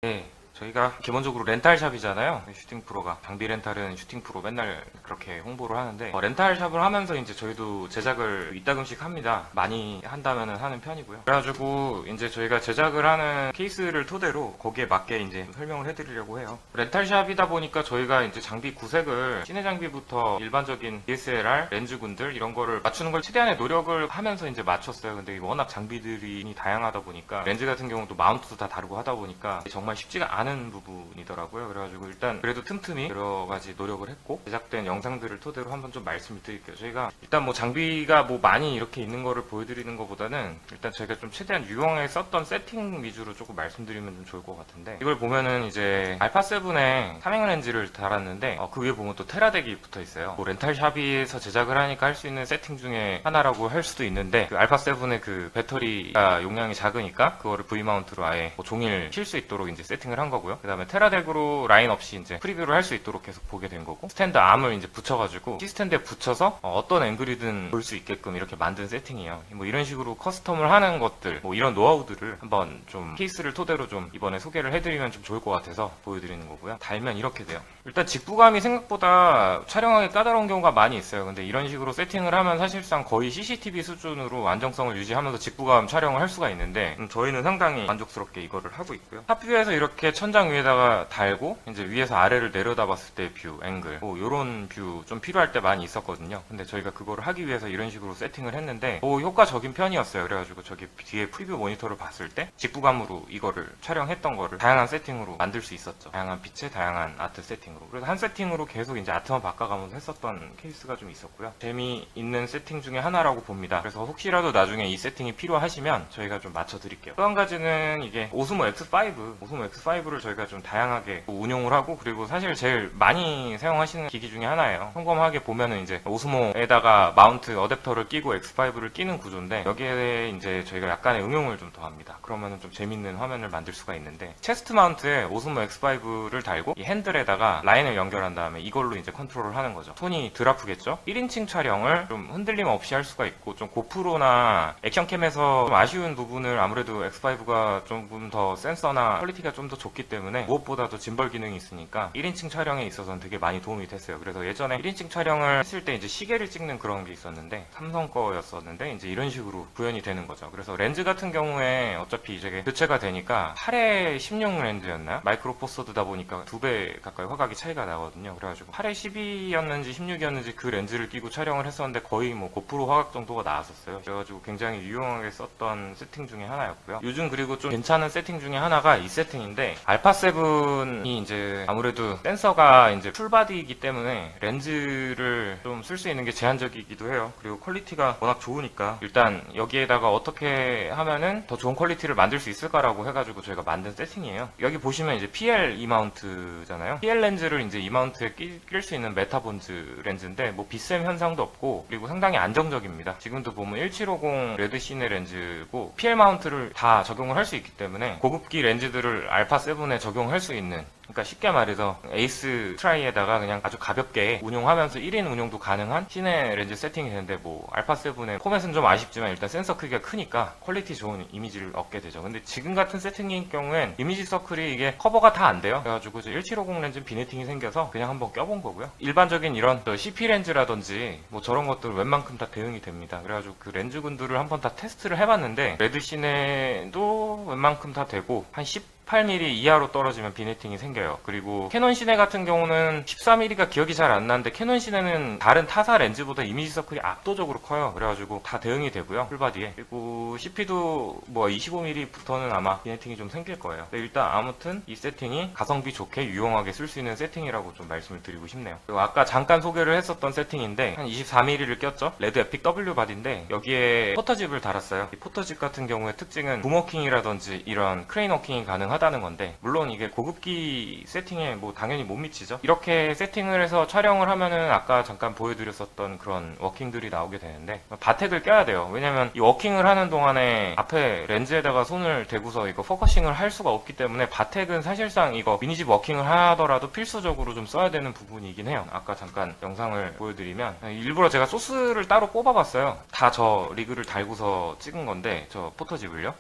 네, 저희가 기본적으로 렌탈샵이잖아요. 슈팅 프로가. 장비 렌탈은 슈팅 프로 맨날 그렇게 홍보를 하는데, 렌탈샵을 하면서 이제 저희도 제작을 이따금씩 합니다. 많이 한다면은 하는 편이고요. 그래가지고 이제 저희가 제작을 하는 케이스를 토대로 거기에 맞게 이제 설명을 해드리려고 해요. 렌탈샵이다 보니까 저희가 이제 장비 구색을 시내 장비부터 일반적인 DSLR 렌즈군들 이런 거를 맞추는 걸 최대한의 노력을 하면서 이제 맞췄어요. 근데 워낙 장비들이 다양하다 보니까 렌즈 같은 경우도 마운트도 다 다르고 하다 보니까 정말 쉽지가 않은 부분이더라고요. 그래가지고 일단 그래도 틈틈이 여러 가지 노력을 했고 제작된 영상들을 토대로 한번 좀 말씀을 드릴게요. 저희가 일단 뭐 장비가 뭐 많이 이렇게 있는 거를 보여드리는 것보다는 일단 저희가 좀 최대한 유용하게 썼던 세팅 위주로 조금 말씀드리면 좀 좋을 것 같은데, 이걸 보면은 이제 알파7에 삼행 렌즈를 달았는데 그 위에 보면 또 테라덱이 붙어 있어요. 뭐 렌탈샵에서 제작을 하니까 할 수 있는 세팅 중에 하나라고 할 수도 있는데, 그 알파7의 그 배터리가 용량이 작으니까 그거를 V마운트로 아예 뭐 종일 킬 수 있도록 이제 세팅을 한 거고요. 그 다음에 테라덱으로 라인 없이 이제 프리뷰를 할 수 있도록 계속 보게 된 거고, 스탠드 암을 이제 붙여가지고 C스탠드에 붙여서 어떤 앵글이든 볼 수 있게끔 이렇게 만든 세팅이에요. 뭐 이런 식으로 커스텀을 하는 것들, 뭐 이런 노하우들을 한번 좀 케이스를 토대로 좀 이번에 소개를 해드리면 좀 좋을 것 같아서 보여드리는 거고요. 달면 이렇게 돼요. 일단 직부감이 생각보다 촬영하기 까다로운 경우가 많이 있어요. 근데 이런 식으로 세팅을 하면 사실상 거의 CCTV 수준으로 안정성을 유지하면서 직부감 촬영을 할 수가 있는데, 저희는 상당히 만족스럽게 이거를 하고 있고요. 탑뷰에서 이렇게 천장 위에다가 달고 이제 위에서 아래를 내려다봤을 때 뷰, 앵글, 뭐 이런 뷰 좀 필요할 때 많이 있었거든요. 근데 저희가 그거를 하기 위해서 이런 식으로 세팅을 했는데 효과적인 편이었어요. 그래가지고 저기 뒤에 프리뷰 모니터를 봤을 때 직부감으로 이거를 촬영했던 거를 다양한 세팅으로 만들 수 있었죠. 다양한 빛에 다양한 아트 세팅으로. 그래서 한 세팅으로 계속 이제 아트만 바꿔가면서 했었던 케이스가 좀 있었고요. 재미있는 세팅 중에 하나라고 봅니다. 그래서 혹시라도 나중에 이 세팅이 필요하시면 저희가 좀 맞춰드릴게요. 또 한 가지는 이게 오스모 X5를 저희가 좀 다양하게 운용을 하고, 그리고 사실 제일 많이 사용하시는 기기 중에 하나예요. 평범하게 보면은 이제 오스모에다가 마운트 어댑터를 끼고 X5를 끼는 구조인데, 여기에 이제 저희가 약간의 응용을 좀 더합니다. 그러면은 좀 재밌는 화면을 만들 수가 있는데, 체스트 마운트에 오스모 X5를 달고 이 핸들에다가 라인을 연결한 다음에 이걸로 이제 컨트롤을 하는 거죠. 손이 덜 아프겠죠? 1인칭 촬영을 좀 흔들림 없이 할 수가 있고, 좀 고프로나 액션캠에서 좀 아쉬운 부분을 아무래도 X5가 조금 더 센서나 퀄리티가 좀 더 좋기 때문에 무엇보다도 짐벌 기능이 있으니까 1인칭 촬영에 있어서는 되게 많이 도움이 됐어요. 그래서 예전에 1인칭 촬영을 했을 때 이제 시계를 찍는 그런 게 있었는데, 삼성 거였었는데 이제 이런 식으로 구현이 되는 거죠. 그래서 렌즈 같은 경우에 어차피 이제 교체가 되니까 8에 16 렌즈였나요? 마이크로 포 소드다 보니까 2배 가까이 화각이 차이가 나거든요. 그래가지고 8에 12였는지 16이었는지 그 렌즈를 끼고 촬영을 했었는데 거의 뭐 고프로 화각 정도가 나왔었어요. 그래가지고 굉장히 유용하게 썼던 세팅 중에 하나였고요. 요즘 그리고 좀 괜찮은 세팅 중에 하나가 이 세팅인데, 알파7이 이제 아무래도 센서가 이제 풀바디이기 때문에 렌즈를 좀 쓸 수 있는 게 제한적이기도 해요. 그리고 퀄리티가 워낙 좋으니까 일단 여기에다가 어떻게 하면은 더 좋은 퀄리티를 만들 수 있을까라고 해가지고 저희가 만든 세팅이에요. 여기 보시면 이제 PL E마운트잖아요. PL 렌즈를 이제 E마운트에 낄 수 있는 메타본즈 렌즈인데 뭐 비쌤 현상도 없고, 그리고 상당히 안정적입니다. 지금도 보면 1750 레드 시네 렌즈고 PL 마운트를 다 적용을 할 수 있기 때문에 고급기 렌즈들을 알파7에 적용할 수 있는, 그러니까 쉽게 말해서 에이스 트라이에다가 그냥 아주 가볍게 운용하면서 1인 운용도 가능한 시내 렌즈 세팅이 되는데, 뭐 알파7의 포맷은 좀 아쉽지만 일단 센서 크기가 크니까 퀄리티 좋은 이미지를 얻게 되죠. 근데 지금 같은 세팅인 경우엔 이미지 서클이 이게 커버가 다 안 돼요. 그래가지고 1750 렌즈는 비네팅이 생겨서 그냥 한번 껴본 거고요. 일반적인 이런 CP 렌즈라든지 뭐 저런 것들 웬만큼 다 대응이 됩니다. 그래가지고 그 렌즈군들을 한번 다 테스트를 해봤는데, 레드 시내도 웬만큼 다 되고 한 18mm 이하로 떨어지면 비네팅이 생겨요. 그리고 캐논 시네 같은 경우는 14mm가 기억이 잘 안 나는데, 캐논 시네는 다른 타사 렌즈보다 이미지 서클이 압도적으로 커요. 그래가지고 다 대응이 되고요, 풀바디에. 그리고 CP도 뭐 25mm부터는 아마 비네팅이 좀 생길 거예요. 근데 일단 아무튼 이 세팅이 가성비 좋게 유용하게 쓸 수 있는 세팅이라고 좀 말씀을 드리고 싶네요. 그리고 아까 잠깐 소개를 했었던 세팅인데, 한 24mm를 꼈죠. 레드 에픽 W 바디인데 여기에 포터집을 달았어요. 이 포터집 같은 경우의 특징은 붐워킹이라든지 이런 크레인 워킹이 가능하다는 건데, 물론 이게 고급기 세팅에 뭐 당연히 못 미치죠. 이렇게 세팅을 해서 촬영을 하면은 아까 잠깐 보여드렸었던 그런 워킹들이 나오게 되는데, 바텍을 껴야 돼요. 왜냐면 이 워킹을 하는 동안에 앞에 렌즈에다가 손을 대고서 이거 포커싱을 할 수가 없기 때문에 바텍은 사실상 이거 미니집 워킹을 하더라도 필수적으로 좀 써야 되는 부분이긴 해요. 아까 잠깐 영상을 보여드리면, 일부러 제가 소스를 따로 뽑아봤어요. 다 저 리그를 달고서 찍은 건데, 저 포터집을요.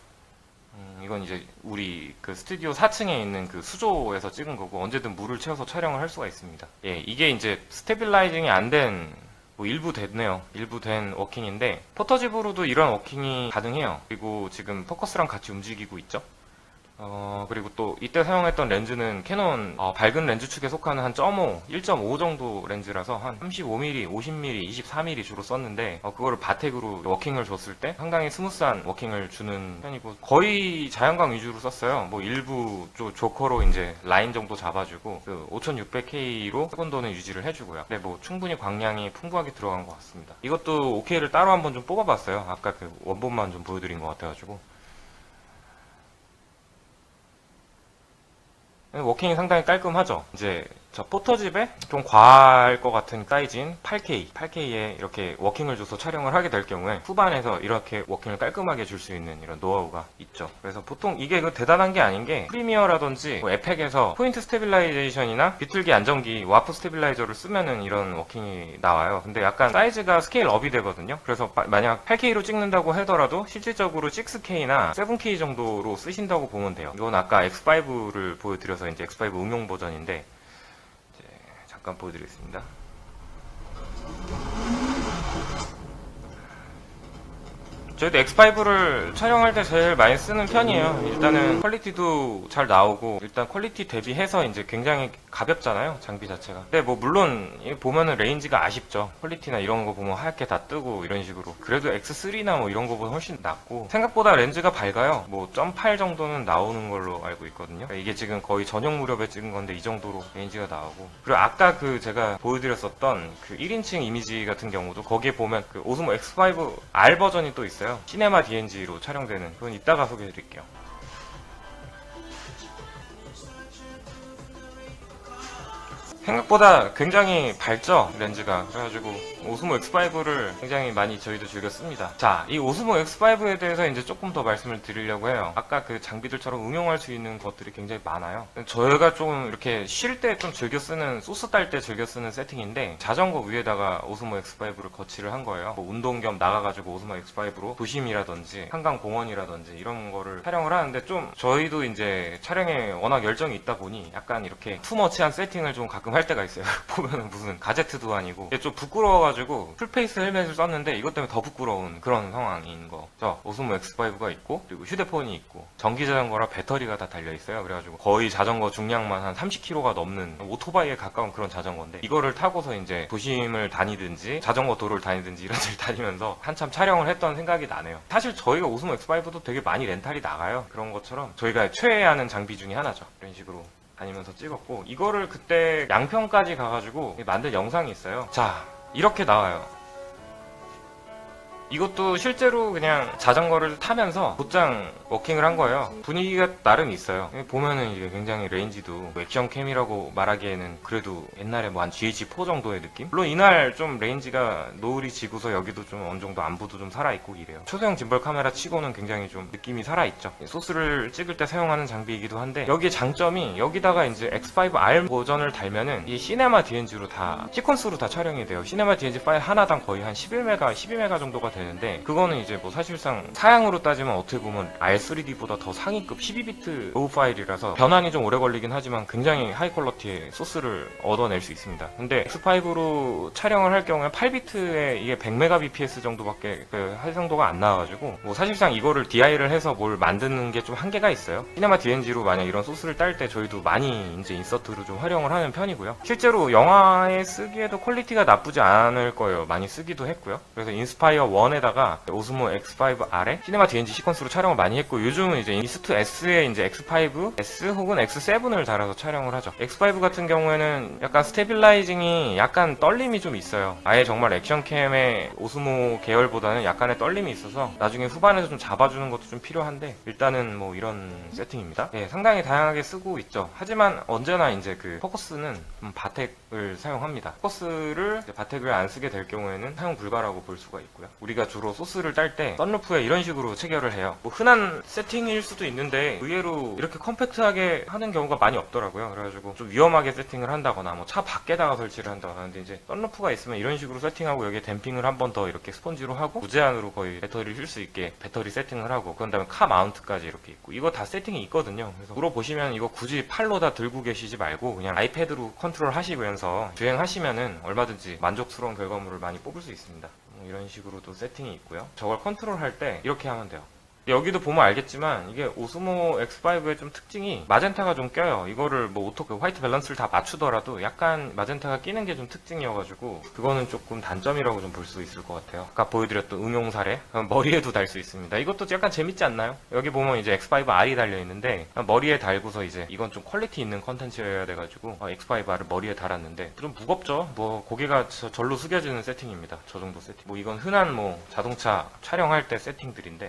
이건 이제 우리 그 스튜디오 4층에 있는 그 수조에서 찍은 거고 언제든 물을 채워서 촬영을 할 수가 있습니다. 예, 이게 이제 스테빌라이징이 안 된 뭐 일부 됐네요. 일부 된 워킹인데 포터집으로도 이런 워킹이 가능해요. 그리고 지금 포커스랑 같이 움직이고 있죠. 그리고 또 이때 사용했던 렌즈는 캐논 밝은 렌즈 축에 속하는 한 1.5, 1.5 정도 렌즈라서 한 35mm, 50mm, 24mm 주로 썼는데 그거를 바텍으로 워킹을 줬을 때 상당히 스무스한 워킹을 주는 편이고 거의 자연광 위주로 썼어요. 뭐 일부 조커로 이제 라인 정도 잡아주고 그 5600K로 세곤도는 유지를 해주고요. 네, 뭐 충분히 광량이 풍부하게 들어간 것 같습니다. 이것도 OK를 따로 한번 좀 뽑아봤어요. 아까 그 원본만 좀 보여드린 것 같아가지고. 워킹이 상당히 깔끔하죠. 이제 저 포터집에 좀 과할 것 같은 사이즈인 8K에 이렇게 워킹을 줘서 촬영을 하게 될 경우에 후반에서 이렇게 워킹을 깔끔하게 줄 수 있는 이런 노하우가 있죠. 그래서 보통 이게 그 대단한 게 아닌 게 프리미어라든지 뭐 에펙에서 포인트 스테빌라이제이션이나 비틀기 안정기, 와프 스테빌라이저를 쓰면은 이런 워킹이 나와요. 근데 약간 사이즈가 스케일 업이 되거든요. 그래서 만약 8K로 찍는다고 하더라도 실질적으로 6K나 7K 정도로 쓰신다고 보면 돼요. 이건 아까 X5를 보여드려서 이제 X5 응용 버전인데 잠깐 보여드리겠습니다. 저희도 X5를 촬영할 때 제일 많이 쓰는 편이에요. 일단은 퀄리티도 잘 나오고 일단 퀄리티 대비해서 이제 굉장히 가볍잖아요, 장비 자체가. 근데 뭐 물론 보면은 레인지가 아쉽죠. 퀄리티나 이런 거 보면 하얗게 다 뜨고 이런 식으로. 그래도 X3나 뭐 이런 거보다 훨씬 낫고 생각보다 렌즈가 밝아요. 뭐 0.8 정도는 나오는 걸로 알고 있거든요. 이게 지금 거의 저녁 무렵에 찍은 건데 이 정도로 레인지가 나오고. 그리고 아까 그 제가 보여드렸었던 그 1인칭 이미지 같은 경우도 거기에 보면 그 오스모 X5 R 버전이 또 있어요. 시네마 DNG로 촬영되는. 그건 이따가 소개해드릴게요. 생각보다 굉장히 밝죠, 렌즈가. 그래가지고 오스모 X5를 굉장히 많이 저희도 즐겨 씁니다. 자, 이 오스모 X5에 대해서 이제 조금 더 말씀을 드리려고 해요. 아까 그 장비들처럼 응용할 수 있는 것들이 굉장히 많아요. 저희가 좀 이렇게 쉴 때 좀 즐겨 쓰는, 소스 딸 때 즐겨 쓰는 세팅인데 자전거 위에다가 오스모 X5를 거치를 한 거예요. 뭐 운동 겸 나가가지고 오스모 X5로 도심이라든지 한강 공원이라든지 이런 거를 촬영을 하는데 좀 저희도 이제 촬영에 워낙 열정이 있다 보니 약간 이렇게 투머치한 세팅을 좀 가끔 할 때가 있어요. 보면은 무슨 가제트도 아니고 이게 좀 부끄러워가지고 풀페이스 헬멧을 썼는데 이것 때문에 더 부끄러운 그런 상황인 거죠. 오스모 X5가 있고 그리고 휴대폰이 있고 전기 자전거라 배터리가 다 달려 있어요. 그래가지고 거의 자전거 중량만 한 30kg가 넘는 오토바이에 가까운 그런 자전거인데 이거를 타고서 이제 도심을 다니든지 자전거 도로를 다니든지 이런 데를 다니면서 한참 촬영을 했던 생각이 나네요. 사실 저희가 오스모 X5도 되게 많이 렌탈이 나가요. 그런 것처럼 저희가 최애하는 장비 중에 하나죠. 이런 식으로 다니면서 찍었고 이거를 그때 양평까지 가가지고 만든 영상이 있어요. 자, 이렇게 나와요. 이것도 실제로 그냥 자전거를 타면서 곧장 워킹을 한 거예요. 분위기가 나름 있어요. 보면은 이게 굉장히 레인지도 액션캠이라고 말하기에는 그래도 옛날에 뭐 한 GH4 정도의 느낌? 물론 이날 좀 레인지가 노을이 지고서 여기도 좀 어느 정도 안부도 좀 살아있고 이래요. 초소형 짐벌 카메라 치고는 굉장히 좀 느낌이 살아있죠. 소스를 찍을 때 사용하는 장비이기도 한데 여기에 장점이 여기다가 이제 X5R 버전을 달면은 이 시네마 DNG로 다 시퀀스로 다 촬영이 돼요. 시네마 DNG 파일 하나당 거의 한 11메가, 12메가 정도가 되는데 그거는 이제 뭐 사실상 사양으로 따지면 어떻게 보면 R3D보다 더 상위급 12비트 로우 파일이라서 변환이 좀 오래 걸리긴 하지만 굉장히 하이 퀄러티의 소스를 얻어낼 수 있습니다. 근데 X5로 촬영을 할 경우에 8비트에 이게 100Mbps 정도밖에 그 활성도가 안 나와가지고 뭐 사실상 이거를 DI를 해서 뭘 만드는 게 좀 한계가 있어요. 시네마 DNG로 만약 이런 소스를 딸 때 저희도 많이 이제 인서트로 좀 활용을 하는 편이고요. 실제로 영화에 쓰기에도 퀄리티가 나쁘지 않을 거예요. 많이 쓰기도 했고요. 그래서 인스파이어 1에다가 오스모 X5R에 시네마 DNG 시퀀스로 촬영을 많이 했고 요즘은 이제 인스트2S에 이제 X5S 혹은 X7을 달아서 촬영을 하죠. X5 같은 경우에는 약간 스테빌라이징이 약간 떨림이 좀 있어요. 아예 정말 액션캠의 오스모 계열보다는 약간의 떨림이 있어서 나중에 후반에서 좀 잡아주는 것도 좀 필요한데 일단은 뭐 이런 세팅입니다. 네, 상당히 다양하게 쓰고 있죠. 하지만 언제나 이제 그 포커스는 바텍을 사용합니다. 포커스를 바텍을 안 쓰게 될 경우에는 사용 불가라고 볼 수가 있고요. 우리가 저희가 주로 소스를 딸 때 썬루프에 이런 식으로 체결을 해요. 뭐 흔한 세팅일 수도 있는데 의외로 이렇게 컴팩트하게 하는 경우가 많이 없더라고요. 그래가지고 좀 위험하게 세팅을 한다거나 뭐 차 밖에다가 설치를 한다거나 하는데, 이제 썬루프가 있으면 이런 식으로 세팅하고 여기에 댐핑을 한 번 더 이렇게 스펀지로 하고 무제한으로 거의 배터리를 쉴 수 있게 배터리 세팅을 하고, 그런 다음에 카 마운트까지 이렇게 있고, 이거 다 세팅이 있거든요. 그래서 물어보시면 이거 굳이 팔로 다 들고 계시지 말고 그냥 아이패드로 컨트롤 하시면서 주행하시면은 얼마든지 만족스러운 결과물을 많이 뽑을 수 있습니다. 이런 식으로도 세팅이 있고요. 저걸 컨트롤 할 때 이렇게 하면 돼요. 여기도 보면 알겠지만 이게 오스모 X5의 좀 특징이 마젠타가 좀 껴요. 이거를 뭐 오토 화이트 밸런스를 다 맞추더라도 약간 마젠타가 끼는 게 좀 특징이어가지고 그거는 조금 단점이라고 좀 볼 수 있을 것 같아요. 아까 보여드렸던 응용 사례, 머리에도 달 수 있습니다. 이것도 약간 재밌지 않나요? 여기 보면 이제 X5R이 달려 있는데 머리에 달고서 이제 이건 좀 퀄리티 있는 컨텐츠여야 돼가지고 X5R을 머리에 달았는데 좀 무겁죠. 뭐 고개가 절로 숙여지는 세팅입니다. 저 정도 세팅. 뭐 이건 흔한 뭐 자동차 촬영할 때 세팅들인데,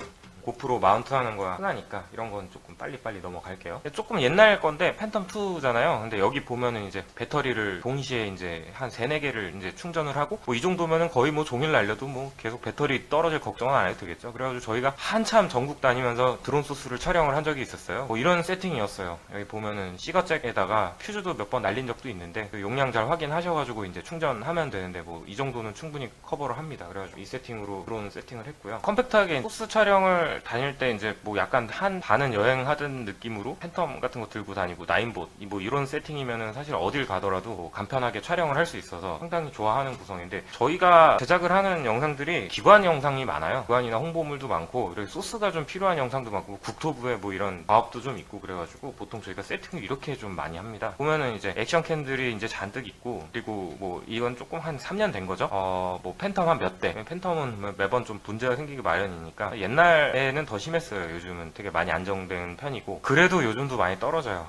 고프로 마운트 하는 거야 흔하니까 이런 건 조금 빨리빨리 넘어갈게요. 조금 옛날 건데 팬텀2잖아요. 근데 여기 보면은 이제 배터리를 동시에 이제 한 3, 4개를 이제 충전을 하고, 뭐 이 정도면은 거의 뭐 종일 날려도 뭐 계속 배터리 떨어질 걱정은 안 해도 되겠죠. 그래가지고 저희가 한참 전국 다니면서 드론 소스를 촬영을 한 적이 있었어요. 뭐 이런 세팅이었어요. 여기 보면은 시거잭에다가 퓨즈도 몇 번 날린 적도 있는데 그 용량 잘 확인하셔가지고 이제 충전하면 되는데, 뭐 이 정도는 충분히 커버를 합니다. 그래가지고 이 세팅으로 드론 세팅을 했고요. 컴팩트하게 소스 촬영을 다닐 때 이제 뭐 약간 한 반은 여행하던 느낌으로 팬텀 같은 거 들고 다니고 나인봇 뭐 이런 세팅이면은 사실 어딜 가더라도 뭐 간편하게 촬영을 할 수 있어서 상당히 좋아하는 구성인데, 저희가 제작을 하는 영상들이 기관 영상이 많아요. 기관이나 홍보물도 많고 이렇게 소스가 좀 필요한 영상도 많고 국토부에 뭐 이런 과업도 좀 있고, 그래가지고 보통 저희가 세팅을 이렇게 좀 많이 합니다. 보면은 이제 액션 캔들이 이제 잔뜩 있고, 그리고 뭐 이건 조금 한 3년 된 거죠. 뭐 팬텀 한 몇 대. 팬텀은 매번 좀 문제가 생기기 마련이니까 옛날에는 더 심했어요. 요즘은 되게 많이 안정된 편이고, 그래도 요즘도 많이 떨어져요.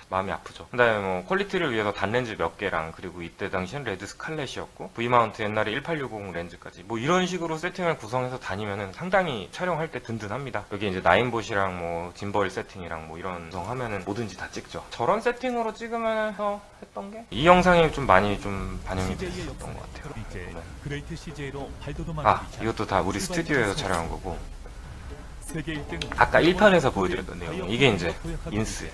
마음이 아프죠. 그다음에 뭐 퀄리티를 위해서 단렌즈 몇 개랑, 그리고 이때 당시엔 레드 스칼렛이었고 V마운트 옛날에 1860 렌즈까지 뭐 이런 식으로 세팅을 구성해서 다니면은 상당히 촬영할 때 든든합니다. 여기 이제 나인봇이랑 뭐 짐벌 세팅이랑 뭐 이런 구성하면은 뭐든지 다 찍죠. 저런 세팅으로 찍으면서 했던 게 이 영상이 좀 많이 좀 반영이 됐었던 것 같아요. 이것도 다 우리 스튜디오에서 촬영한 거고, 아까 1편에서 보여드렸던 내용, 이게 이제 인스,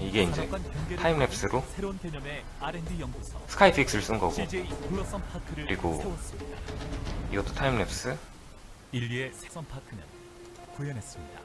이게 이제 타임랩스로 스카이픽스를 쓴 거고, 그리고 이것도 타임랩스. 인류의 생선파크는 구현했습니다.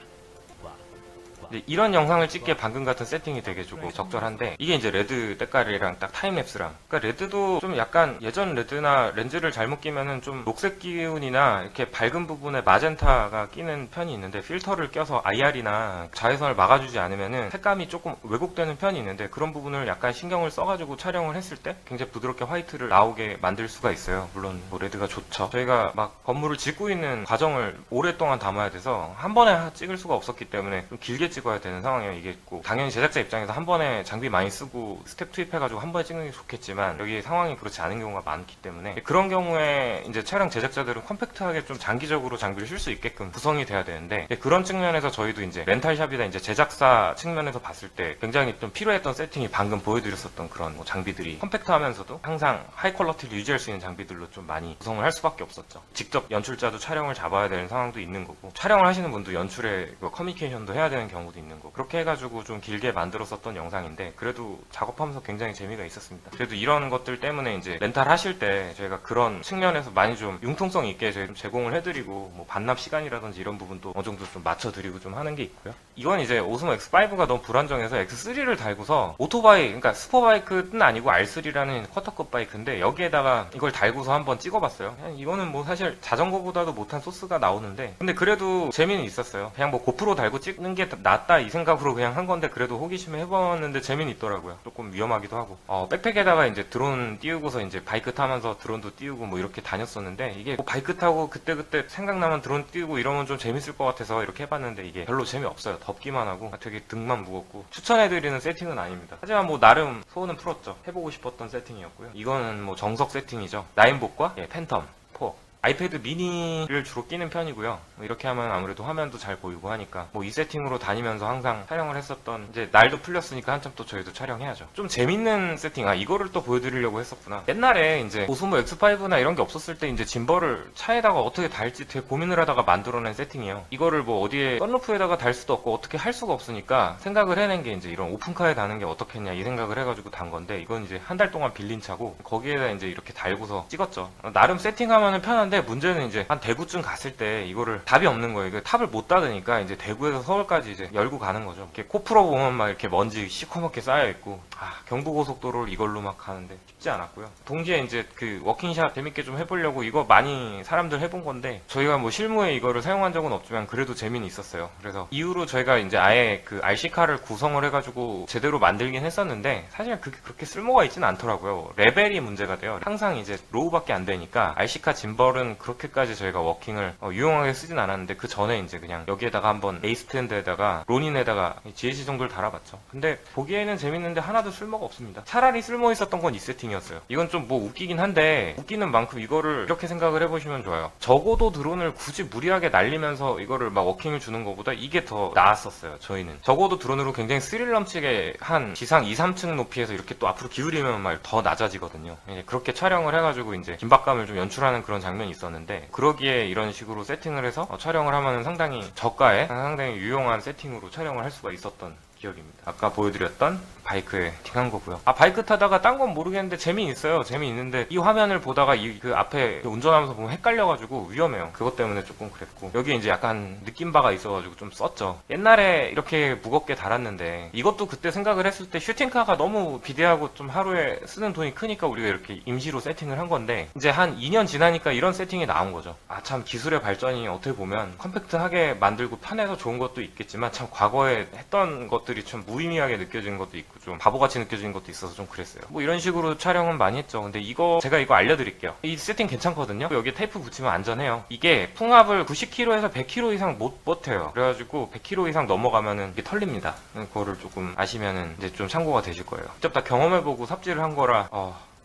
이런 영상을 찍기에 방금 같은 세팅이 되게 조금 적절한데, 이게 이제 레드 때깔이랑 딱 타임랩스랑, 그러니까 레드도 좀 약간 예전 레드나 렌즈를 잘못 끼면은 좀 녹색 기운이나 이렇게 밝은 부분에 마젠타가 끼는 편이 있는데, 필터를 껴서 IR이나 자외선을 막아주지 않으면은 색감이 조금 왜곡되는 편이 있는데, 그런 부분을 약간 신경을 써가지고 촬영을 했을 때 굉장히 부드럽게 화이트를 나오게 만들 수가 있어요. 물론 뭐 레드가 좋죠. 저희가 막 건물을 짓고 있는 과정을 오랫동안 담아야 돼서 한 번에 찍을 수가 없었기 때문에 좀 길게 찍어야 되는 상황이에요. 이게 있고, 당연히 제작자 입장에서 한 번에 장비 많이 쓰고 스텝 투입해가지고 한 번에 찍는 게 좋겠지만, 여기 상황이 그렇지 않은 경우가 많기 때문에 그런 경우에 이제 촬영 제작자들은 컴팩트하게 좀 장기적으로 장비를 쉴 수 있게끔 구성이 돼야 되는데, 그런 측면에서 저희도 이제 렌탈샵이나 이제 제작사 측면에서 봤을 때 굉장히 좀 필요했던 세팅이 방금 보여드렸었던 그런 뭐 장비들이 컴팩트하면서도 항상 하이 퀄러티를 유지할 수 있는 장비들로 좀 많이 구성을 할 수밖에 없었죠. 직접 연출자도 촬영을 잡아야 되는 상황도 있는 거고, 촬영을 하시는 분도 연출에 커뮤니케이션도 해야 되는 경우도 있는 거, 그렇게 해가지고 좀 길게 만들었었던 영상인데, 그래도 작업하면서 굉장히 재미가 있었습니다. 그래도 이런 것들 때문에 이제 렌탈 하실 때 저희가 그런 측면에서 많이 좀 융통성 있게 저희 좀 제공을 해드리고, 뭐 반납 시간이라든지 이런 부분도 어느 정도 좀 맞춰드리고 좀 하는 게 있고요. 이건 이제 오스모 X5가 너무 불안정해서 X3를 달고서 오토바이, 그러니까 스포바이크는 아니고 R3라는 쿼터급 바이크인데, 여기에다가 이걸 달고서 한번 찍어봤어요. 그냥 이거는 뭐 사실 자전거보다도 못한 소스가 나오는데, 근데 그래도 재미는 있었어요. 그냥 뭐 고프로 달고 찍는 게 낫다 이 생각으로 그냥 한 건데, 그래도 호기심에 해봤는데 재미는 있더라고요. 조금 위험하기도 하고, 백팩에다가 이제 드론 띄우고서 이제 바이크 타면서 드론도 띄우고 뭐 이렇게 다녔었는데, 이게 뭐 바이크 타고 그때그때 생각나면 드론 띄우고 이러면 좀 재밌을 것 같아서 이렇게 해봤는데, 이게 별로 재미없어요. 덥기만 하고 되게 등만 무겁고 추천해드리는 세팅은 아닙니다. 하지만 뭐 나름 소원은 풀었죠. 해보고 싶었던 세팅이었고요. 이거는 뭐 정석 세팅이죠. 나인봇과 팬텀 4 아이패드 미니를 주로 끼는 편이고요. 이렇게 하면 아무래도 화면도 잘 보이고 하니까 이 세팅으로 다니면서 항상 촬영을 했었던, 이제 날도 풀렸으니까 한참 또 저희도 촬영해야죠. 좀 재밌는 세팅, 이거를 또 보여드리려고 했었구나. 옛날에 이제 오스모 X5나 이런 게 없었을 때 이제 짐벌을 차에다가 어떻게 달지 되게 고민을 하다가 만들어낸 세팅이에요. 이거를 뭐 어디에 썬루프에다가 달 수도 없고 어떻게 할 수가 없으니까 생각을 해낸 게 이제 이런 오픈카에 다는 게 어떻겠냐 이 생각을 해가지고 단 건데, 이건 이제 한 달 동안 빌린 차고 거기에다 이제 이렇게 달고서 찍었죠. 나름 세팅하면은 편한데 문제는 이제 한 대구쯤 갔을 때 이거를 답이 없는 거예요. 이거 탑을 못 닫으니까 이제 대구에서 서울까지 이제 열고 가는 거죠. 이렇게 코 풀어보면 막 이렇게 먼지 시커멓게 쌓여있고, 경부고속도로를 이걸로 막 가는데 쉽지 않았고요. 동시에 이제 그 워킹샷 재밌게 좀 해보려고 이거 많이 사람들 해본 건데, 저희가 뭐 실무에 이거를 사용한 적은 없지만 그래도 재미는 있었어요. 그래서 이후로 저희가 이제 아예 그 RC카를 구성을 해가지고 제대로 만들긴 했었는데, 사실 그게 그렇게 쓸모가 있지는 않더라고요. 레벨이 문제가 돼요. 항상 이제 로우밖에 안 되니까 RC카 짐벌은 그렇게까지 저희가 워킹을 유용하게 쓰진 않았는데, 그 전에 이제 그냥 여기에다가 한번 에이스탠드에다가 로닌에다가 GAC 정도를 달아봤죠. 근데 보기에는 재밌는데 하나도 쓸모가 없습니다. 차라리 쓸모 있었던 건 이 세팅이었어요. 이건 좀 뭐 웃기긴 한데, 웃기는 만큼 이거를 이렇게 생각을 해보시면 좋아요. 적어도 드론을 굳이 무리하게 날리면서 이거를 막 워킹을 주는 것보다 이게 더 나았었어요. 저희는 적어도 드론으로 굉장히 스릴 넘치게 한 지상 2, 3층 높이에서 이렇게 또 앞으로 기울이면 말 더 낮아지거든요. 이제 그렇게 촬영을 해가지고 이제 긴박감을 좀 연출하는 그런 장면이 있었는데, 그러기에 이런 식으로 세팅을 해서 촬영을 하면 상당히 저가에 상당히 유용한 세팅으로 촬영을 할 수가 있었던 기억입니다. 아까 보여드렸던 바이크에 팅한 거고요. 바이크 타다가 딴 건 모르겠는데 재미있어요. 재미있는데 이 화면을 보다가 그 앞에 운전하면서 보면 헷갈려가지고 위험해요. 그것 때문에 조금 그랬고, 여기 이제 약간 느낀 바가 있어가지고 좀 썼죠. 옛날에 이렇게 무겁게 달았는데, 이것도 그때 생각을 했을 때 슈팅카가 너무 비대하고 좀 하루에 쓰는 돈이 크니까 우리가 이렇게 임시로 세팅을 한 건데, 이제 한 2년 지나니까 이런 세팅이 나온 거죠. 참 기술의 발전이 어떻게 보면 컴팩트하게 만들고 편해서 좋은 것도 있겠지만, 참 과거에 했던 것들이 좀 무의미하게 느껴지는 것도 있고 좀 바보같이 느껴지는 것도 있어서 좀 그랬어요. 뭐 이런 식으로 촬영은 많이 했죠. 근데 제가 이거 알려드릴게요. 이 세팅 괜찮거든요. 여기에 테이프 붙이면 안전해요. 이게 풍압을 90km에서 100km 이상 못 버텨요. 그래가지고 100km 이상 넘어가면은 이게 털립니다. 그거를 조금 아시면은 이제 좀 참고가 되실 거예요. 직접 다 경험해보고 삽질을 한 거라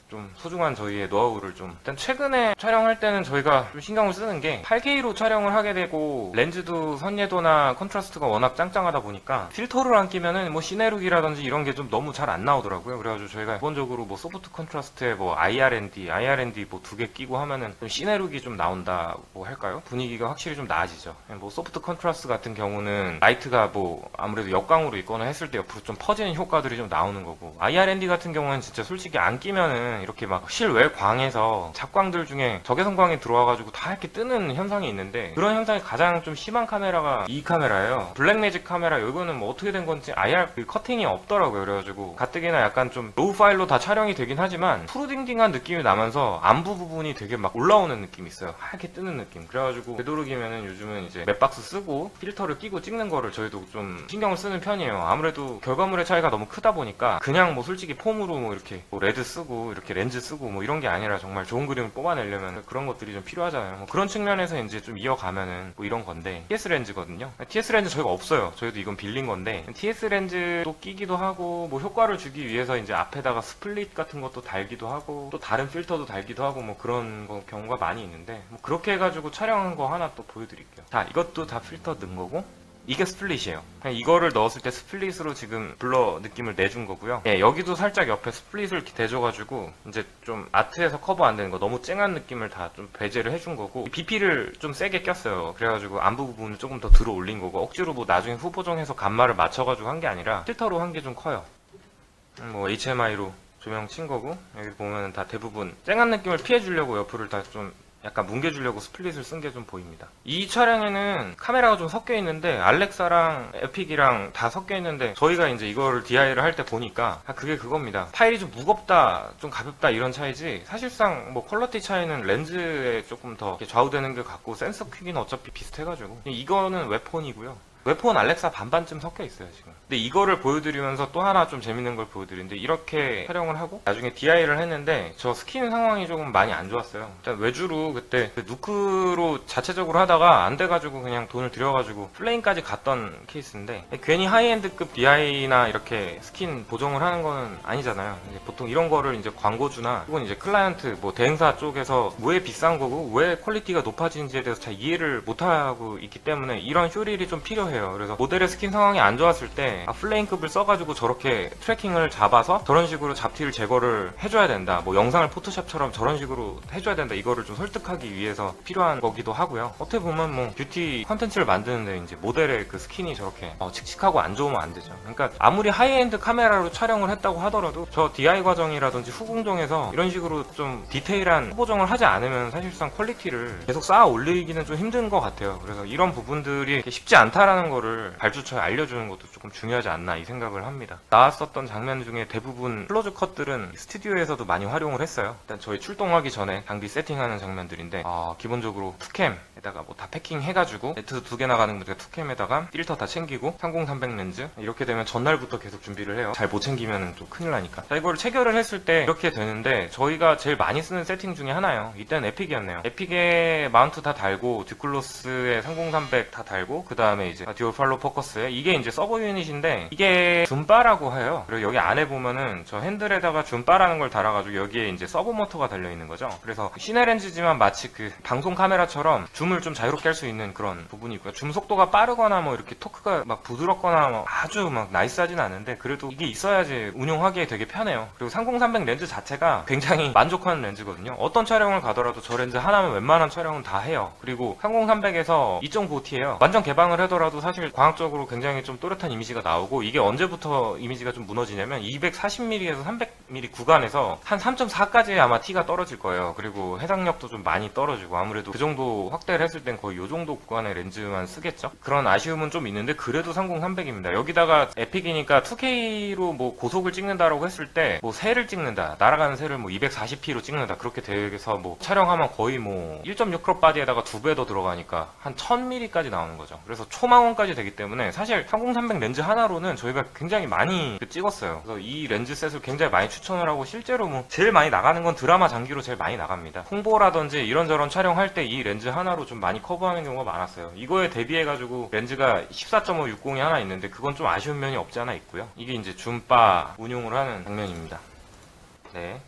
좀 소중한 저희의 노하우를 좀, 일단 최근에 촬영할 때는 저희가 좀 신경을 쓰는 게 8K로 촬영을 하게 되고, 렌즈도 선예도나 컨트라스트가 워낙 짱짱하다 보니까 필터를 안 끼면은 뭐 시네룩이라든지 이런 게 좀 너무 잘 안 나오더라고요. 그래가지고 저희가 기본적으로 뭐 소프트 컨트라스트에 뭐 IRND 뭐 2개 끼고 하면은 좀 시네룩이 좀 나온다고 할까요? 분위기가 확실히 좀 나아지죠. 뭐 소프트 컨트라스트 같은 경우는 라이트가 뭐 아무래도 역광으로 있거나 했을 때 옆으로 좀 퍼지는 효과들이 좀 나오는 거고, IRND 같은 경우는 진짜 솔직히 안 끼면은 이렇게 막 실외 광에서 잡광들 중에 적외선광이 들어와가지고 다 이렇게 뜨는 현상이 있는데, 그런 현상이 가장 좀 심한 카메라가 이 카메라예요. 블랙매직 카메라. 이거는 뭐 어떻게 된 건지 IR 커팅이 없더라고요. 그래가지고 가뜩이나 약간 좀 로우 파일로 다 촬영이 되긴 하지만 푸르딩딩한 느낌이 나면서 안부 부분이 되게 막 올라오는 느낌이 있어요. 하얗게 뜨는 느낌. 그래가지고 되도록이면은 요즘은 이제 맵박스 쓰고 필터를 끼고 찍는 거를 저희도 좀 신경을 쓰는 편이에요. 아무래도 결과물의 차이가 너무 크다 보니까 그냥 뭐 솔직히 폼으로 뭐 이렇게 뭐 레드 쓰고 이렇게 렌즈 쓰고 뭐 이런 게 아니라 정말 좋은 그림을 뽑아내려면 그런 것들이 좀 필요하잖아요. 뭐 그런 측면에서 이제 좀 이어가면은 뭐 이런 건데, TS 렌즈거든요. TS 렌즈 저희가 없어요. 저희도 이건 빌린 건데, TS 렌즈도 끼기도 하고 뭐 효과를 주기 위해서 이제 앞에다가 스플릿 같은 것도 달기도 하고 또 다른 필터도 달기도 하고 뭐 그런 경우가 많이 있는데, 뭐 그렇게 해가지고 촬영한 거 하나 또 보여드릴게요. 자, 이것도 다 필터 넣은 거고, 이게 스플릿이에요. 그냥 이거를 넣었을 때 스플릿으로 지금 블러 느낌을 내준 거고요. 여기도 살짝 옆에 스플릿을 대줘가지고 이제 좀 아트에서 커버 안 되는 거, 너무 쨍한 느낌을 다 좀 배제를 해준 거고, BP를 좀 세게 꼈어요. 그래가지고 안부 부분을 조금 더 들어 올린 거고, 억지로 뭐 나중에 후보정해서 감마를 맞춰가지고 한 게 아니라 필터로 한 게 좀 커요. 뭐 HMI로 조명 친 거고, 여기 보면 다 대부분 쨍한 느낌을 피해주려고 옆을 다 좀 약간 뭉개주려고 스플릿을 쓴 게 좀 보입니다. 이 차량에는 카메라가 좀 섞여 있는데, 알렉사랑 에픽이랑 다 섞여 있는데, 저희가 이제 이거를 DI를 할 때 보니까 그게 그겁니다. 파일이 좀 무겁다, 좀 가볍다 이런 차이지, 사실상 뭐 퀄러티 차이는 렌즈에 조금 더 좌우되는 게 같고, 센서 크기는 어차피 비슷해가지고 이거는 웹폰이고요. 웨폰 알렉사 반반쯤 섞여 있어요 지금. 근데 이거를 보여드리면서 또 하나 좀 재밌는 걸 보여드리는데, 이렇게 촬영을 하고 나중에 DI를 했는데 저 스킨 상황이 조금 많이 안 좋았어요. 일단 외주로 그때 그 누크로 자체적으로 하다가 안 돼가지고 그냥 돈을 들여가지고 플레인까지 갔던 케이스인데, 괜히 하이엔드급 DI나 이렇게 스킨 보정을 하는 거는 아니잖아요. 이제 보통 이런 거를 이제 광고주나 혹은 이제 클라이언트 뭐 대행사 쪽에서 왜 비싼 거고 왜 퀄리티가 높아지는지에 대해서 잘 이해를 못하고 있기 때문에 이런 쇼릴이 좀 필요해요. 그래서 모델의 스킨 상황이 안 좋았을 때 플레인급을 써가지고 저렇게 트래킹을 잡아서 저런 식으로 잡티를 제거를 해줘야 된다, 뭐 영상을 포토샵처럼 저런 식으로 해줘야 된다, 이거를 좀 설득하기 위해서 필요한 거기도 하고요. 어떻게 보면 뭐 뷰티 컨텐츠를 만드는데 이제 모델의 그 스킨이 저렇게 칙칙하고 안 좋으면 안 되죠. 그러니까 아무리 하이엔드 카메라로 촬영을 했다고 하더라도 저 DI 과정이라든지 후공정에서 이런 식으로 좀 디테일한 후보정을 하지 않으면 사실상 퀄리티를 계속 쌓아 올리기는 좀 힘든 것 같아요. 그래서 이런 부분들이 쉽지 않다라는 거를 발주처에 알려주는 것도 조금 중요하지 않나 이 생각을 합니다. 나왔었던 장면 중에 대부분 클로즈 컷들은 스튜디오에서도 많이 활용을 했어요. 일단 저희 출동하기 전에 장비 세팅하는 장면들인데, 기본적으로 투캠에다가 뭐 다 패킹 해가지고 네트 2개 나가는 거니까 투캠에다가 필터 다 챙기고 30-300 렌즈, 이렇게 되면 전날부터 계속 준비를 해요. 잘 못 챙기면 좀 큰일 나니까. 자, 이걸 체결을 했을 때 이렇게 되는데, 저희가 제일 많이 쓰는 세팅 중에 하나예요. 이때는 에픽이었네요. 에픽에 마운트 다 달고 듀클로스에 30-300 다 달고, 그 다음에 이제 듀얼 팔로우 포커스에, 이게 이제 서버 유닛인데 이게 줌바라고 해요. 그리고 여기 안에 보면은 저 핸들에다가 줌바라는 걸 달아가지고 여기에 이제 서버 모터가 달려있는 거죠. 그래서 시내 렌즈지만 마치 그 방송 카메라처럼 줌을 좀 자유롭게 할 수 있는 그런 부분이 있고요. 줌 속도가 빠르거나 뭐 이렇게 토크가 막 부드럽거나 뭐 아주 막 나이스하진 않은데, 그래도 이게 있어야지 운용하기에 되게 편해요. 그리고 30-300 렌즈 자체가 굉장히 만족하는 렌즈거든요. 어떤 촬영을 가더라도 저 렌즈 하나면 웬만한 촬영은 다 해요. 그리고 30-300에서 2.9T예요. 완전 개방을 하더라도 사실 광학적으로 굉장히 좀 또렷한 이미지가 나오고, 이게 언제부터 이미지가 좀 무너지냐면 240mm에서 300mm 구간에서 한 3.4까지 아마 T가 떨어질 거예요. 그리고 해상력도 좀 많이 떨어지고, 아무래도 그 정도 확대를 했을 땐 거의 요 정도 구간의 렌즈만 쓰겠죠. 그런 아쉬움은 좀 있는데, 그래도 30-300입니다. 여기다가 에픽이니까 2K로 뭐 고속을 찍는다라고 했을 때 뭐 새를 찍는다, 날아가는 새를 뭐 240p로 찍는다, 그렇게 돼서 뭐 촬영하면 거의 뭐 1.6크롭 바디에다가 2배 더 들어가니까 한 1000mm까지 나오는 거죠. 그래서 초망원까지 되기 때문에 사실 30-300 렌즈 하나로는 저희가 굉장히 많이 찍었어요. 그래서 이 렌즈 셋을 굉장히 많이 추천을 하고, 실제로 뭐 제일 많이 나가는 건 드라마 장기로 제일 많이 나갑니다. 홍보라든지 이런저런 촬영할 때 이 렌즈 하나로 좀 많이 커버하는 경우가 많았어요. 이거에 대비해가지고 렌즈가 14.5-60이 하나 있는데 그건 좀 아쉬운 면이 없지 않아 있고요. 이게 이제 줌바 운용을 하는 장면입니다. 네.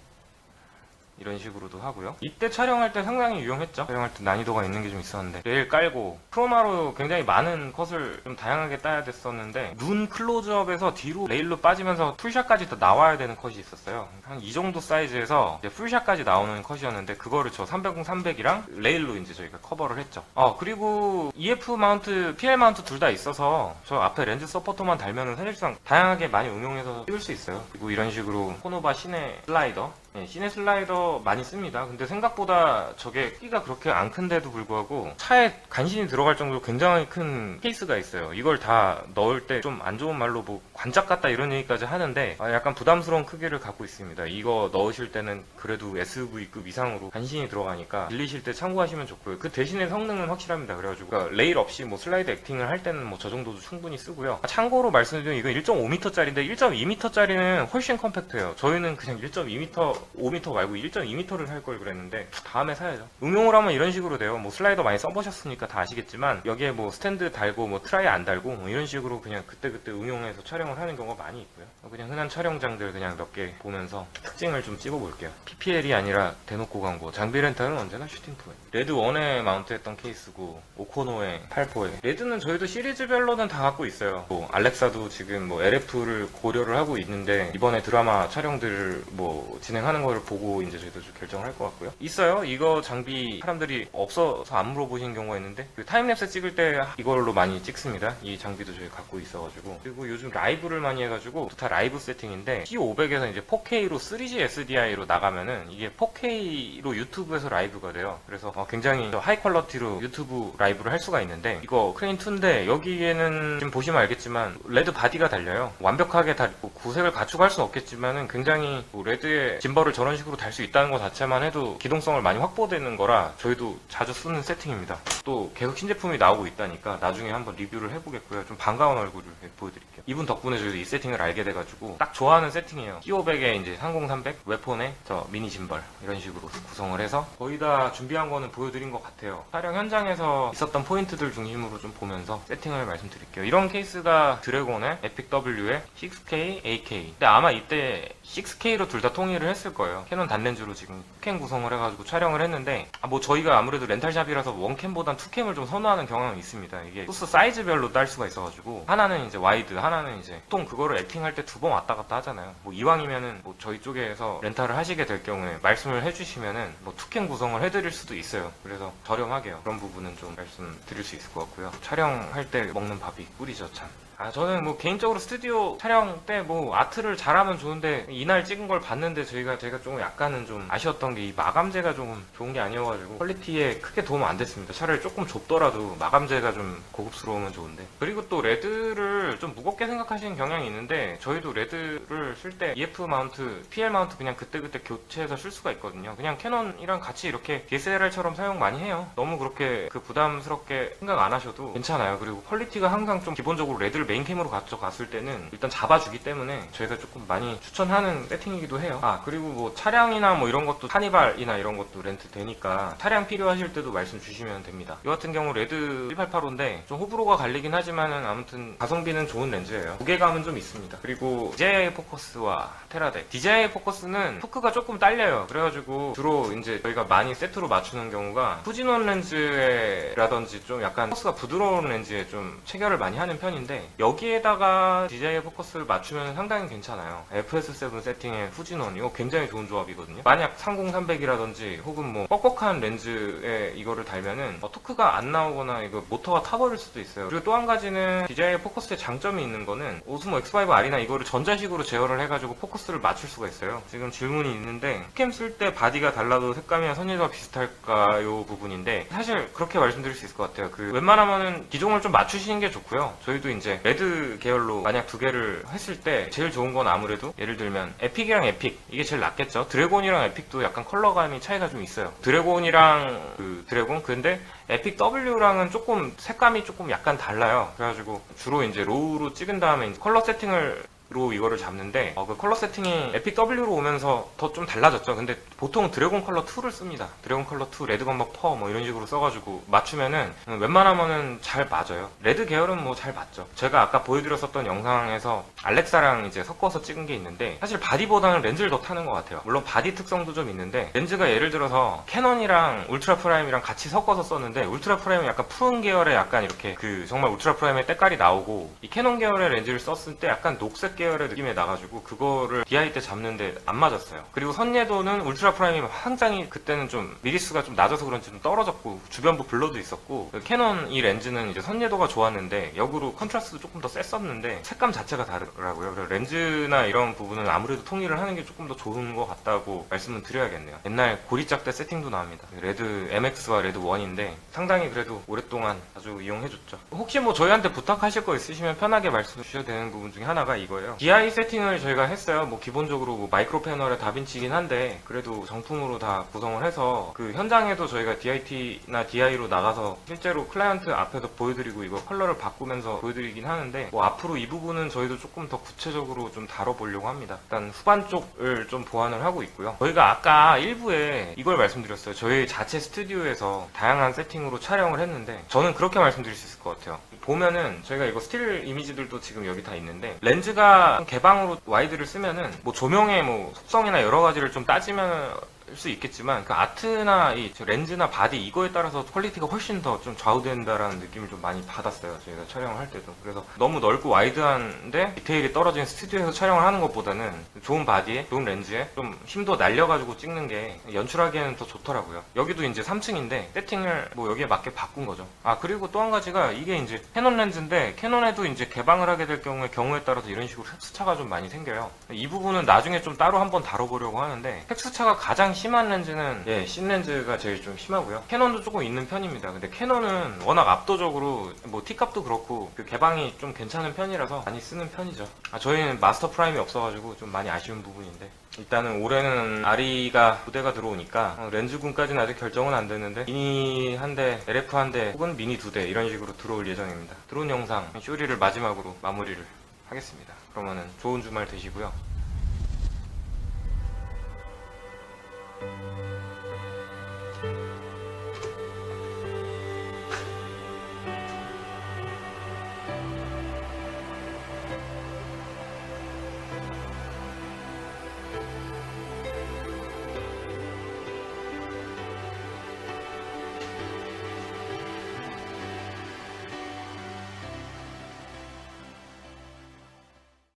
이런 식으로도 하고요. 이때 촬영할 때 상당히 유용했죠. 촬영할 때 난이도가 있는 게 좀 있었는데, 레일 깔고 크로마로 굉장히 많은 컷을 좀 다양하게 따야 됐었는데, 눈 클로즈업에서 뒤로 레일로 빠지면서 풀샷까지 더 나와야 되는 컷이 있었어요. 한 이 정도 사이즈에서 이제 풀샷까지 나오는 컷이었는데, 그거를 저 300-300이랑 레일로 이제 저희가 커버를 했죠. 그리고 EF 마운트, PL 마운트 둘 다 있어서 저 앞에 렌즈 서포터만 달면은 사실상 다양하게 많이 응용해서 찍을 수 있어요. 그리고 이런 식으로 코노바 시내 슬라이더, 시내 슬라이더 많이 씁니다. 근데 생각보다 저게 크기가 그렇게 안 큰데도 불구하고 차에 간신히 들어갈 정도로 굉장히 큰 케이스가 있어요. 이걸 다 넣을 때 좀 안 좋은 말로 뭐 관짝 같다 이런 얘기까지 하는데, 약간 부담스러운 크기를 갖고 있습니다. 이거 넣으실 때는 그래도 SUV급 이상으로 간신히 들어가니까 빌리실 때 참고하시면 좋고요. 그 대신에 성능은 확실합니다. 그래가지고 그러니까 레일 없이 뭐 슬라이드 액팅을 할 때는 뭐 저 정도도 충분히 쓰고요. 참고로 말씀드리면 이거 1.5m짜리인데 1.2m짜리는 훨씬 컴팩트해요. 저희는 그냥 1.2m, 5m 말고 1.2m를 살 걸 그랬는데 다음에 사야죠. 응용을 하면 이런 식으로 돼요. 뭐 슬라이더 많이 써보셨으니까 다 아시겠지만, 여기에 뭐 스탠드 달고 뭐 트라이 안 달고 뭐 이런 식으로 그냥 그때그때 응용해서 촬영을 하는 경우가 많이 있고요. 그냥 흔한 촬영장들 그냥 몇 개 보면서 특징을 좀 찍어볼게요. PPL이 아니라 대놓고 광고. 장비 렌탈은 언제나 슈팅 프로예요. 레드 1에 마운트했던 케이스고, 오코노에 8포에. 레드는 저희도 시리즈별로는 다 갖고 있어요. 뭐 알렉사도 지금 뭐 LF를 고려를 하고 있는데, 이번에 드라마 촬영들을 뭐 진행하는 거를 보고 이제 저희도 좀 결정을 할 것 같고요. 있어요. 이거 장비 사람들이 없어서 안 물어보신 경우가 있는데, 그 타임랩스 찍을 때 이걸로 많이 찍습니다. 이 장비도 저희 갖고 있어가지고. 그리고 요즘 라이브를 많이 해가지고 다 라이브 세팅인데, T500에서 이제 4K로 3G SDI로 나가면은 이게 4K로 유튜브에서 라이브가 돼요. 그래서 굉장히 하이 퀄러티로 유튜브 라이브를 할 수가 있는데, 이거 크레인2인데 여기에는 지금 보시면 알겠지만 레드 바디가 달려요. 완벽하게 다 구색을 갖추고 할 수는 없겠지만은 굉장히 레드의 짐버 짐벌을 저런 식으로 달 수 있다는 것 자체만 해도 기동성을 많이 확보되는 거라 저희도 자주 쓰는 세팅입니다. 또 계속 신제품이 나오고 있다니까 나중에 한번 리뷰를 해보겠고요. 좀 반가운 얼굴을 보여드릴게요. 이분 덕분에 저희도 이 세팅을 알게 돼가지고 딱 좋아하는 세팅이에요. T500에 이제 30300 웨폰에 저 미니 짐벌 이런 식으로 구성을 해서 거의 다 준비한 거는 보여드린 것 같아요. 촬영 현장에서 있었던 포인트들 중심으로 좀 보면서 세팅을 말씀드릴게요. 이런 케이스가 드래곤의 에픽 W의 6K, AK. 근데 아마 이때 6K로 둘 다 통일을 했을 거예요. 캐논 단렌즈로 지금 2캠 구성을 해가지고 촬영을 했는데 뭐 저희가 아무래도 렌탈샵이라서 1캠보단 2캠을 좀 선호하는 경향이 있습니다. 이게 소스 사이즈별로 딸 수가 있어가지고 하나는 이제 와이드, 하나는 이제 보통 그거를 액팅할 때 두 번 왔다 갔다 하잖아요. 뭐 이왕이면은 뭐 저희 쪽에서 렌탈을 하시게 될 경우에 말씀을 해주시면은 뭐 2캠 구성을 해드릴 수도 있어요. 그래서 저렴하게요. 그런 부분은 좀 말씀드릴 수 있을 것 같고요. 촬영할 때 먹는 밥이 꿀이죠, 참. 저는 뭐 개인적으로 스튜디오 촬영 때 뭐 아트를 잘하면 좋은데 이날 찍은 걸 봤는데 제가 좀 약간은 좀 아쉬웠던 게 이 마감재가 조금 좋은 게 아니어가지고 퀄리티에 크게 도움 안 됐습니다. 차라리 조금 좁더라도 마감재가 좀 고급스러우면 좋은데. 그리고 또 레드를 좀 무겁게 생각하시는 경향이 있는데 저희도 레드를 쓸 때 EF 마운트, PL 마운트 그냥 그때그때 교체해서 쓸 수가 있거든요. 그냥 캐논이랑 같이 이렇게 DSLR처럼 사용 많이 해요. 너무 그렇게 부담스럽게 생각 안 하셔도 괜찮아요. 그리고 퀄리티가 항상 좀 기본적으로 레드를 메인캠으로 가져갔을 때는 일단 잡아주기 때문에 저희가 조금 많이 추천하는 세팅이기도 해요. 그리고 뭐 차량이나 뭐 이런 것도 카니발이나 이런 것도 렌트 되니까 차량 필요하실 때도 말씀 주시면 됩니다. 이 같은 경우 레드 1885인데 좀 호불호가 갈리긴 하지만은 아무튼 가성비는 좋은 렌즈예요. 무게감은 좀 있습니다. 그리고 DJI 포커스와 테라덱. DJI 포커스는 토크가 조금 딸려요. 그래가지고 주로 이제 저희가 많이 세트로 맞추는 경우가 후지논 렌즈라든지 좀 약간 포커스가 부드러운 렌즈에 좀 체결을 많이 하는 편인데 여기에다가 DJI 포커스를 맞추면 상당히 괜찮아요. FS7 세팅의 후지논 이거 굉장히 좋은 조합이거든요. 만약 30300이라든지 혹은 뭐 뻑뻑한 렌즈에 이거를 달면은 토크가 안 나오거나 이거 모터가 타버릴 수도 있어요. 그리고 또 한 가지는 DJI 포커스의 장점이 있는 거는 오스모 X5R이나 이거를 전자식으로 제어를 해가지고 포커스를 맞출 수가 있어요. 지금 질문이 있는데 캠 쓸 때 바디가 달라도 색감이나 선율과 비슷할까요 부분인데 사실 그렇게 말씀드릴 수 있을 것 같아요. 웬만하면은 기종을 좀 맞추시는 게 좋고요. 저희도 이제 레드 계열로 만약 두 개를 했을 때 제일 좋은 건 아무래도 예를 들면 에픽이랑 에픽 이게 제일 낫겠죠. 드래곤이랑 에픽도 약간 컬러감이 차이가 좀 있어요. 드래곤이랑 드래곤 근데 에픽 W랑은 조금 색감이 조금 약간 달라요. 그래가지고 주로 이제 로우로 찍은 다음에 이제 컬러 세팅을 로 이거를 잡는데 그 컬러 세팅이 에픽 W로 오면서 더 좀 달라졌죠. 근데 보통 드래곤 컬러 2를 씁니다. 드래곤 컬러 2, 레드 건박 퍼 뭐 이런 식으로 써가지고 맞추면은 웬만하면은 잘 맞아요. 레드 계열은 뭐 잘 맞죠. 제가 아까 보여드렸었던 영상에서 알렉사랑 이제 섞어서 찍은 게 있는데 사실 바디보다는 렌즈를 더 타는 것 같아요. 물론 바디 특성도 좀 있는데 렌즈가 예를 들어서 캐논이랑 울트라 프라임이랑 같이 섞어서 썼는데 울트라 프라임은 약간 푸른 계열의 약간 이렇게 정말 울트라 프라임의 때깔이 나오고 이 캐논 계열의 렌즈를 썼을 때 약간 녹색 계열의 느낌이 나가지고 그거를 DI 때 잡는데 안 맞았어요. 그리고 선예도는 울트라 프라임이 굉장히 그때는 좀 미리수가 좀 낮아서 그런지 좀 떨어졌고 주변부 블러도 있었고 캐논 이 렌즈는 이제 선예도가 좋았는데 역으로 컨트라스트도 조금 더 셌었는데 색감 자체가 다르더라고요. 그래서 렌즈나 이런 부분은 아무래도 통일을 하는 게 조금 더 좋은 것 같다고 말씀을 드려야겠네요. 옛날 고리짝 때 세팅도 나옵니다. 레드 MX와 레드 1인데 상당히 그래도 오랫동안 아주 이용해줬죠. 혹시 뭐 저희한테 부탁하실 거 있으시면 편하게 말씀 주셔도 되는 부분 중에 하나가 이거예요. DI 세팅을 저희가 했어요. 뭐 기본적으로 뭐 마이크로 패널의 다빈치긴 한데 그래도 정품으로 다 구성을 해서 현장에도 저희가 DIT나 DI로 나가서 실제로 클라이언트 앞에서 보여드리고 이거 컬러를 바꾸면서 보여드리긴 하는데 뭐 앞으로 이 부분은 저희도 조금 더 구체적으로 좀 다뤄보려고 합니다. 일단 후반 쪽을 좀 보완을 하고 있고요. 저희가 아까 일부에 이걸 말씀드렸어요. 저희 자체 스튜디오에서 다양한 세팅으로 촬영을 했는데 저는 그렇게 말씀드릴 수 있을 것 같아요. 보면은 저희가 이거 스틸 이미지들도 지금 여기 다 있는데 렌즈가 개방으로 와이드를 쓰면은 뭐 조명의 뭐 속성이나 여러 가지를 좀 따지면 수 있겠지만 그 아트나 이 렌즈나 바디 이거에 따라서 퀄리티가 훨씬 더 좀 좌우된다라는 느낌을 좀 많이 받았어요. 저희가 촬영을 할 때도. 그래서 너무 넓고 와이드한데 디테일이 떨어진 스튜디오에서 촬영을 하는 것보다는 좋은 바디에 좋은 렌즈에 좀 힘도 날려가지고 찍는 게 연출하기에는 더 좋더라고요. 여기도 이제 3층인데 세팅을 뭐 여기에 맞게 바꾼 거죠. 그리고 또 한 가지가 이게 이제 캐논 렌즈인데 캐논에도 이제 개방을 하게 될 경우에 따라서 이런 식으로 획수차가 좀 많이 생겨요. 이 부분은 나중에 좀 따로 한번 다뤄보려고 하는데 획수차가 가장 심한 렌즈는 신 렌즈가 제일 좀 심하고요. 캐논도 조금 있는 편입니다. 근데 캐논은 워낙 압도적으로 뭐 T값도 그렇고 그 개방이 좀 괜찮은 편이라서 많이 쓰는 편이죠. 저희는 마스터 프라임이 없어가지고 좀 많이 아쉬운 부분인데, 일단은 올해는 아리가 부대가 들어오니까 렌즈군까지는 아직 결정은 안 됐는데 미니 한 대, LF 한 대 혹은 미니 2대 이런 식으로 들어올 예정입니다. 들어온 영상 쇼리를 마지막으로 마무리를 하겠습니다. 그러면은 좋은 주말 되시고요.